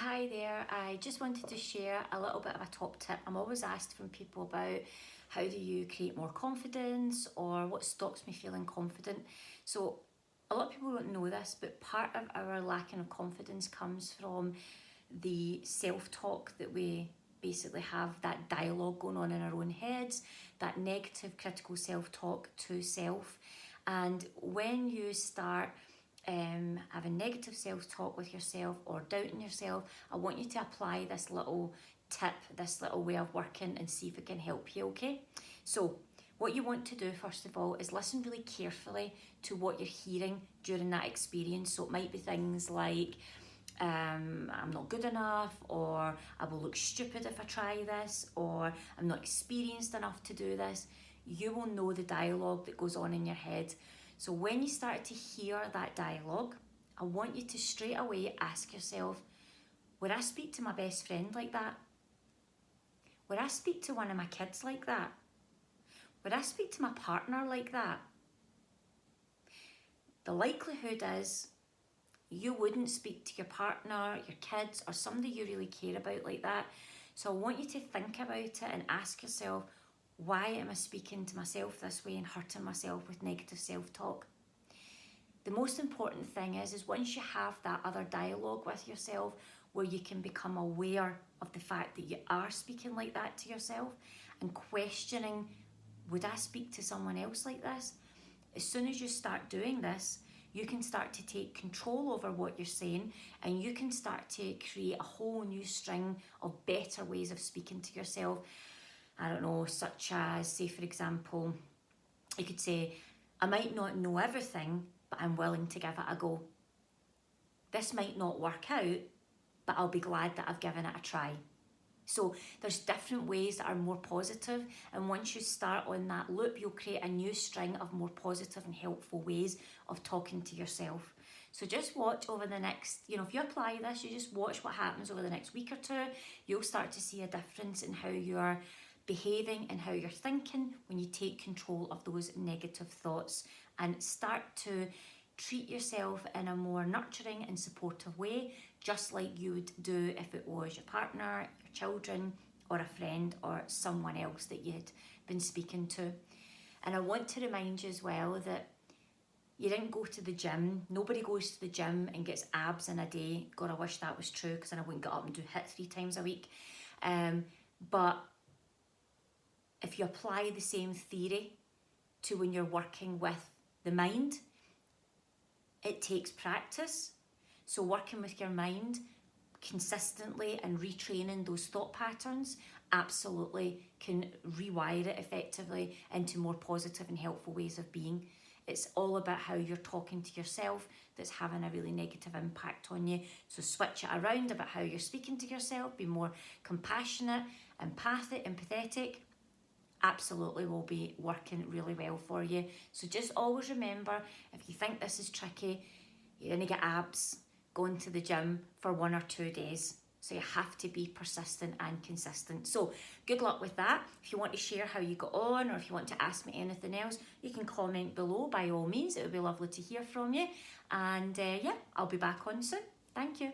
Hi there, I just wanted to share a little bit of a top tip. I'm always asked from people about how do you create more confidence or what stops me feeling confident. So a lot of people don't know this, but part of our lacking of confidence comes from the self-talk that we basically have, that dialogue going on in our own heads, that negative critical self-talk to self. And when you start having negative self-talk with yourself or doubting yourself, I want you to apply this little tip, this little way of working, and see if it can help you, okay? So what you want to do first of all is listen really carefully to what you're hearing during that experience. So it might be things like I'm not good enough, or I will look stupid if I try this, or I'm not experienced enough to do this. You will know the dialogue that goes on in your head. So when you start to hear that dialogue, I want you to straight away ask yourself, would I speak to my best friend like that? Would I speak to one of my kids like that? Would I speak to my partner like that? The likelihood is you wouldn't speak to your partner, your kids, or somebody you really care about like that. So I want you to think about it and ask yourself, why am I speaking to myself this way and hurting myself with negative self-talk? The most important thing is once you have that other dialogue with yourself where you can become aware of the fact that you are speaking like that to yourself and questioning, would I speak to someone else like this? As soon as you start doing this, you can start to take control over what you're saying, and you can start to create a whole new string of better ways of speaking to yourself. I don't know, such as, say for example, you could say, I might not know everything, but I'm willing to give it a go. This might not work out, but I'll be glad that I've given it a try. So there's different ways that are more positive, and once you start on that loop, you'll create a new string of more positive and helpful ways of talking to yourself. So just watch over the next, if you apply this, you just watch what happens over the next week or two. You'll start to see a difference in how you're behaving and how you're thinking when you take control of those negative thoughts and start to treat yourself in a more nurturing and supportive way, just like you would do if it was your partner, your children, or a friend, or someone else that you had been speaking to. And I want to remind you as well that you didn't go to the gym. Nobody goes to the gym and gets abs in a day. God, I wish that was true, because then I wouldn't get up and do HIIT 3 times a week. But if you apply the same theory to when you're working with the mind, it takes practice. So working with your mind consistently and retraining those thought patterns absolutely can rewire it effectively into more positive and helpful ways of being. It's all about how you're talking to yourself that's having a really negative impact on you. So switch it around about how you're speaking to yourself. Be more compassionate, empathic, empathetic. Absolutely will be working really well for you. So just always remember, if you think this is tricky, you're going to get abs going to the gym for 1 or 2 days. So you have to be persistent and consistent. So good luck with that. If you want to share how you got on, or if you want to ask me anything else, you can comment below by all means. It would be lovely to hear from you. And yeah, I'll be back on soon. Thank you.